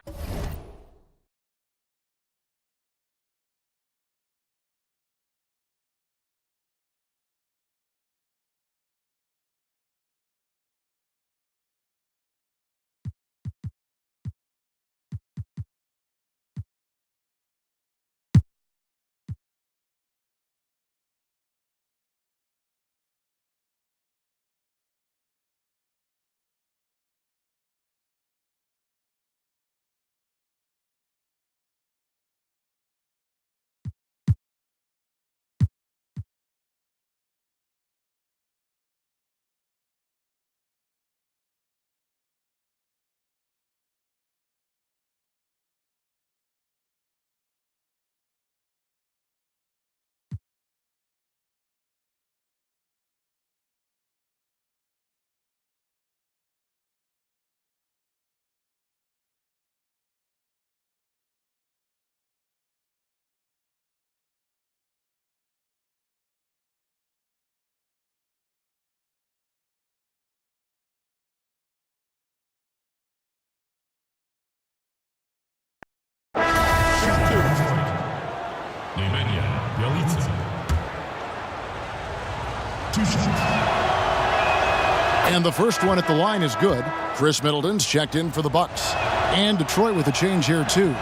And the first one at the line is good. Chris Middleton's checked in for the Bucks. And Detroit with a change here, too.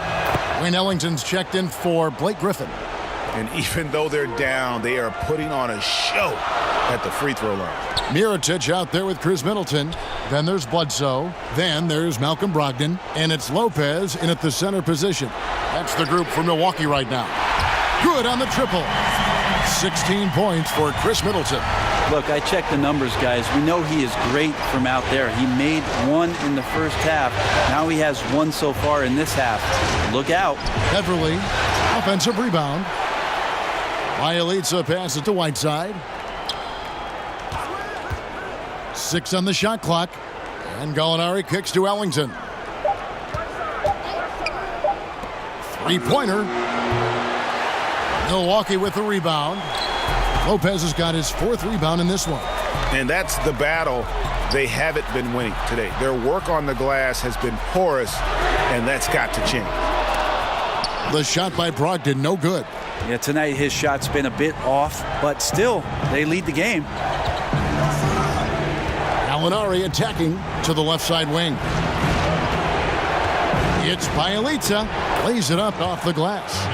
Wayne Ellington's checked in for Blake Griffin. And even though they're down, they are putting on a show at the free throw line. Mirotic out there with Chris Middleton. Then there's Bledsoe. Then there's Malcolm Brogdon. And it's Lopez in at the center position. That's the group for Milwaukee right now. Good on the triple. 16 points for Chris Middleton. Look, I checked the numbers, guys. We know he is great from out there. He made one in the first half. Now he has one so far in this half. Look out. Beverly, offensive rebound. Bielitsa passes to Whiteside. 6 on the shot clock. And Gallinari kicks to Ellington. Three-pointer. Milwaukee with the rebound. Lopez has got his 4th rebound in this one. And that's the battle they haven't been winning today. Their work on the glass has been porous, and that's got to change. The shot by Brogdon, no good. Yeah, tonight his shot's been a bit off, but still, they lead the game. Gallinari attacking to the left side wing. It's Bielitsa. Lays it up off the glass.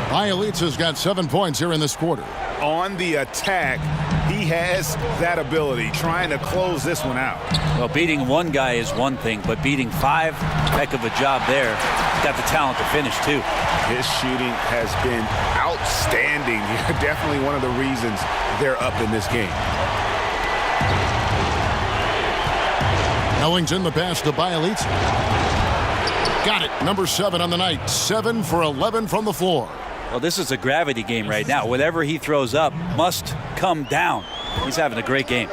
Bielitsa's got 7 points here in this quarter. On the attack, he has that ability, trying to close this one out. Well, beating one guy is one thing, but beating 5, heck of a job there. He's got the talent to finish, too. His shooting has been outstanding. Definitely one of the reasons they're up in this game. Ellington, the pass to Bielitsa. Got it. Number 7 on the night. 7 for 11 from the floor. Well, this is a gravity game right now. Whatever he throws up must come down. He's having a great game.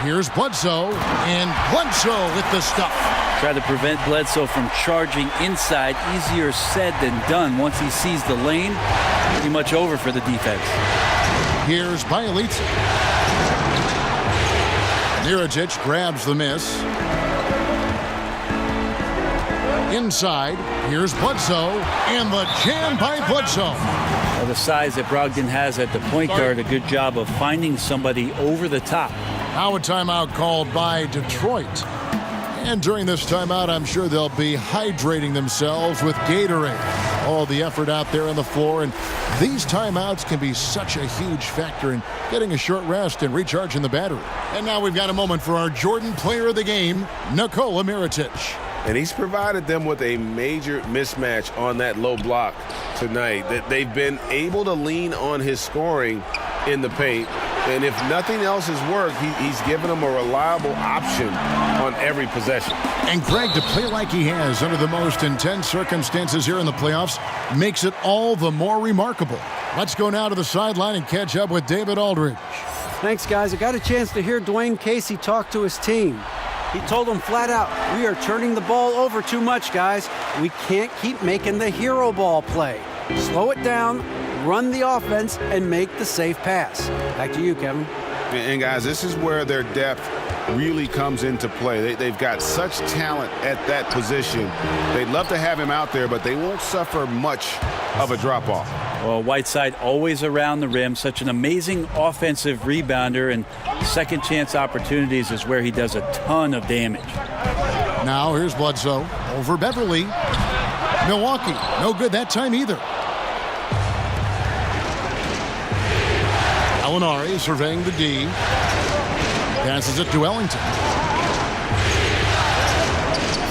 Here's Bledsoe, and Bledsoe with the stuff. Try to prevent Bledsoe from charging inside. Easier said than done. Once he sees the lane, pretty much over for the defense. Here's Bielitsa. Mirotic grabs the miss. Inside, here's Bledsoe, and the jam by Bledsoe. Well, the size that Brogdon has at the point guard, a good job of finding somebody over the top. Now a timeout called by Detroit. And during this timeout, I'm sure they'll be hydrating themselves with Gatorade. All the effort out there on the floor, and these timeouts can be such a huge factor in getting a short rest and recharging the battery. And now we've got a moment for our Jordan player of the game, Nikola Mirotic. And he's provided them with a major mismatch on that low block tonight. That they've been able to lean on his scoring in the paint. And if nothing else has worked, he's given them a reliable option on every possession. And Greg, to play like he has under the most intense circumstances here in the playoffs makes it all the more remarkable. Let's go now to the sideline and catch up with David Aldridge. Thanks, guys. I got a chance to hear Dwayne Casey talk to his team. He told them flat out, we are turning the ball over too much, guys. We can't keep making the hero ball play. Slow it down, run the offense, and make the safe pass. Back to you, Kevin. And guys, this is where their depth really comes into play. They've got such talent at that position. They'd love to have him out there, but they won't suffer much of a drop-off. Well, Whiteside always around the rim, such an amazing offensive rebounder, and second chance opportunities is where he does a ton of damage. Now here's Bledsoe over Beverly. Milwaukee, no good that time either. Gallinari surveying the D. Passes it to Ellington.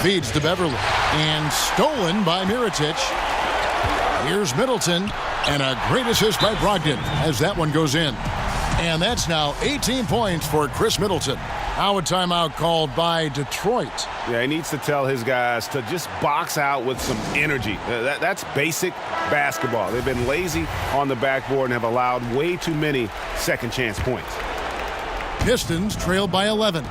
Feeds to Beverly. And stolen by Mirotic. Here's Middleton. And a great assist by Brogdon as that one goes in. And that's now 18 points for Chris Middleton. Now a timeout called by Detroit. Yeah, he needs to tell his guys to just box out with some energy. That's basic basketball. They've been lazy on the backboard and have allowed way too many second chance points. Pistons trail by 11.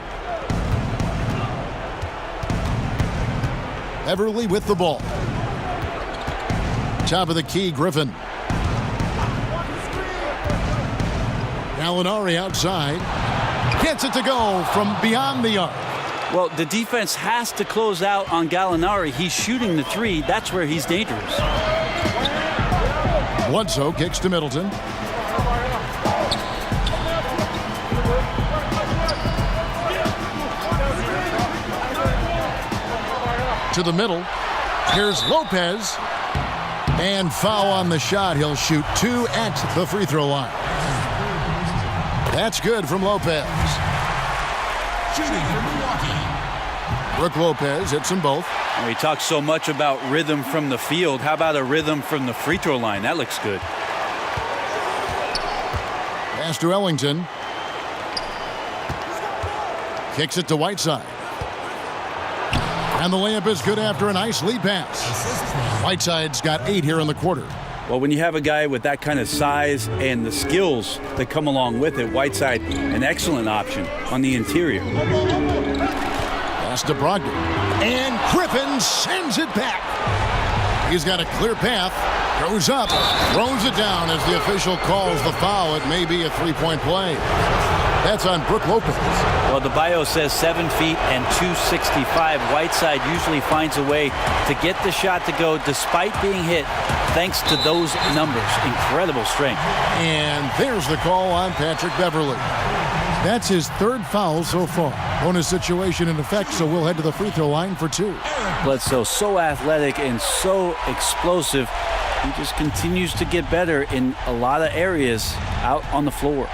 Beverly with the ball. Top of the key, Griffin. Gallinari outside. Gets it to go from beyond the arc. Well, the defense has to close out on Gallinari. He's shooting the three. That's where he's dangerous. Bledsoe kicks to Middleton. To the middle. Here's Lopez. And foul on the shot. He'll shoot 2 at the free throw line. That's good from Lopez. Brook Lopez hits them both. Well, he talks so much about rhythm from the field. How about a rhythm from the free throw line? That looks good. Pass to Ellington. Kicks it to Whiteside. And the layup is good after a nice lead pass. Whiteside's got 8 here in the quarter. Well, when you have a guy with that kind of size and the skills that come along with it, Whiteside, an excellent option on the interior. Pass to Brogdon. And Griffin sends it back. He's got a clear path. Goes up. Throws it down as the official calls the foul. It may be a three-point play. That's on Brook Lopez. Well, the bio says 7 feet and 265. Whiteside usually finds a way to get the shot to go despite being hit thanks to those numbers. Incredible strength. And there's the call on Patrick Beverley. That's his 3rd foul so far. Bonus situation in effect, so we'll head to the free throw line for 2. Bledsoe, so athletic and so explosive. He just continues to get better in a lot of areas out on the floor.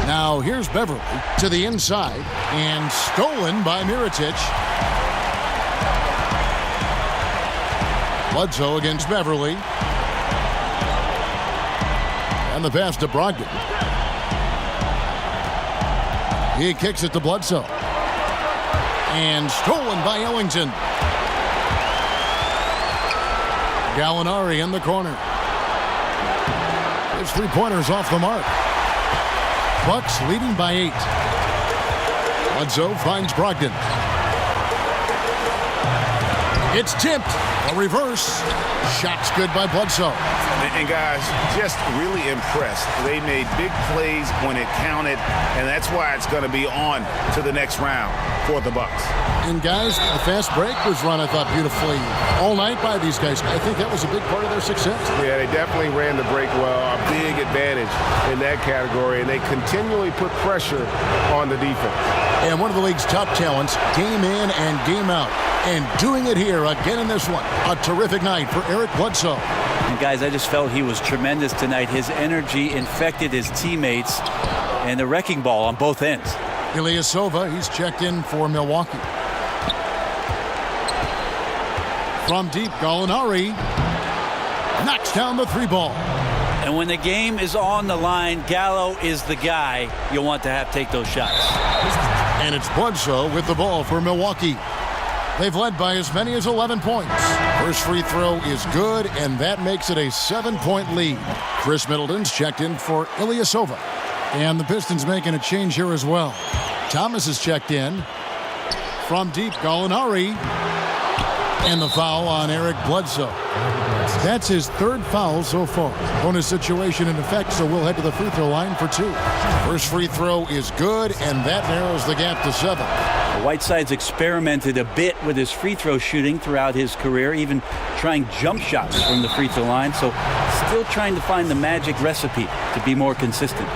Now here's Beverley to the inside and stolen by Mirotic. Bledsoe against Beverley. And the pass to Brogdon. He kicks it to Bledsoe. And stolen by Ellington. Gallinari in the corner. His 3-pointers off the mark. Bucks leading by 8. Bledsoe finds Brogdon. It's tipped. A reverse. Shot's good by Bledsoe. And guys, just really impressed. They made big plays when it counted, and that's why it's going to be on to the next round for the Bucks. And guys, a fast break was run, I thought, beautifully all night by these guys. I think that was a big part of their success. Yeah, they definitely ran the break well. A big advantage in that category, and they continually put pressure on the defense. And one of the league's top talents, game in and game out. And doing it here again in this one. A terrific night for Eric Bledsoe. And guys, I just felt he was tremendous tonight. His energy infected his teammates and the wrecking ball on both ends. Ilyasova, he's checked in for Milwaukee. From deep, Gallinari knocks down the 3 ball. And when the game is on the line, Gallo is the guy you want to have take those shots. And it's Bledsoe with the ball for Milwaukee. They've led by as many as 11 points. First free throw is good, and that makes it a 7-point lead. Chris Middleton's checked in for Ilyasova. And the Pistons making a change here as well. Thomas is checked in. From deep, Gallinari. And the foul on Eric Bledsoe. That's his 3rd foul so far. Bonus situation in effect, so we'll head to the free throw line for 2. First free throw is good, and that narrows the gap to 7. Whiteside's experimented a bit with his free throw shooting throughout his career, even trying jump shots from the free throw line, so still trying to find the magic recipe to be more consistent.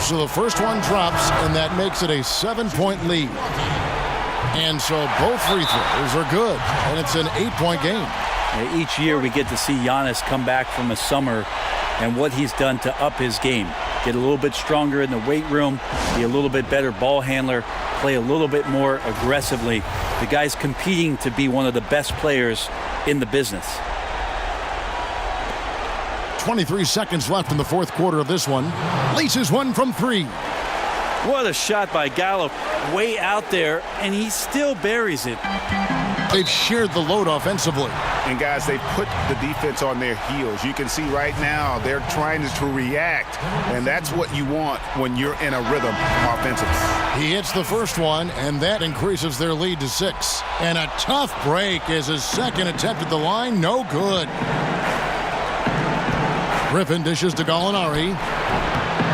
So the first one drops, and that makes it a 7-point lead. And so both free throws are good, and it's an 8-point game. Each year we get to see Giannis come back from a summer and what he's done to up his game. Get a little bit stronger in the weight room, be a little bit better ball handler, play a little bit more aggressively. The guy's competing to be one of the best players in the business. 23 seconds left in the 4th quarter of this one. Laces one from 3. What a shot by Gallo, way out there, and he still buries it. They've shared the load offensively. And guys, they put the defense on their heels. You can see right now they're trying to react, and that's what you want when you're in a rhythm offensively. He hits the first one, and that increases their lead to 6. And a tough break as his second attempt at the line, no good. Griffin dishes to Gallinari.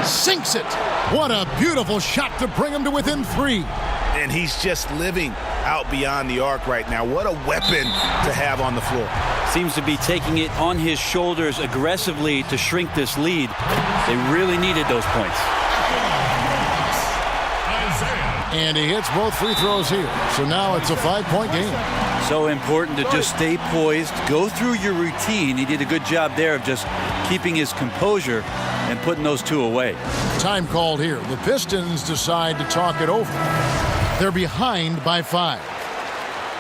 Sinks it. What a beautiful shot to bring him to within 3. And he's just living out beyond the arc right now. What a weapon to have on the floor. Seems to be taking it on his shoulders aggressively to shrink this lead. They really needed those points. And he hits both free throws here. So now it's a 5-point game. So important to just stay poised, go through your routine. He did a good job there of just keeping his composure and putting those two away. Time called here. The Pistons decide to talk it over. They're behind by 5.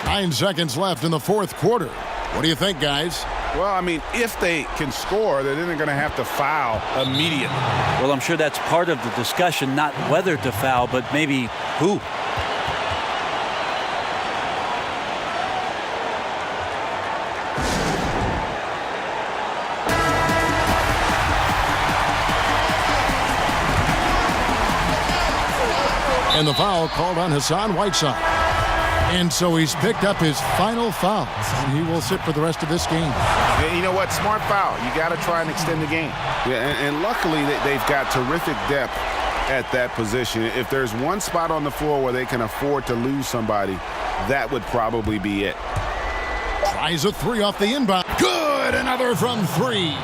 9 seconds left in the fourth quarter. What do you think, guys? Well, I mean, if they can score, then they're going to have to foul immediately. Well, I'm sure that's part of the discussion, not whether to foul, but maybe who. And the foul called on Hassan Whiteside. And so he's picked up his final foul, and he will sit for the rest of this game. Yeah, you know what? Smart foul. You got to try and extend the game. Yeah, and luckily they've got terrific depth at that position. If there's one spot on the floor where they can afford to lose somebody, that would probably be it. Tries a 3 off the inbound. Good! Another from 3.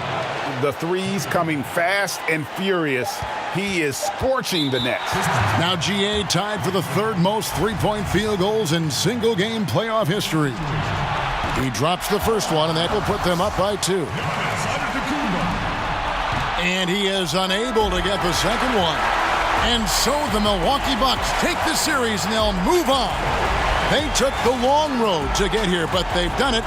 The threes coming fast and furious. He is scorching the nets. Now GA tied for the 3rd most three-point field goals in single-game playoff history. He drops the first one, and that will put them up by 2. And he is unable to get the second one. And so the Milwaukee Bucks take the series, and they'll move on. They took the long road to get here, but they've done it.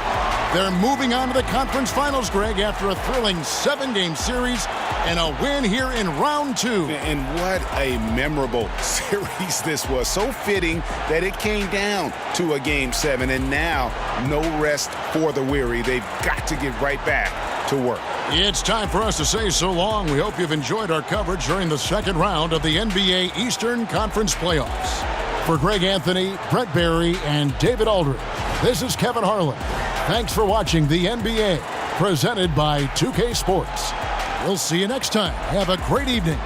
They're moving on to the conference finals, Greg, after a thrilling 7-game series and a win here in round 2. And what a memorable series this was. So fitting that it came down to a Game 7, and now no rest for the weary. They've got to get right back to work. It's time for us to say so long. We hope you've enjoyed our coverage during the second round of the NBA Eastern Conference Playoffs. For Greg Anthony, Brett Barry, and David Aldridge, this is Kevin Harlan. Thanks for watching the NBA, presented by 2K Sports. We'll see you next time. Have a great evening.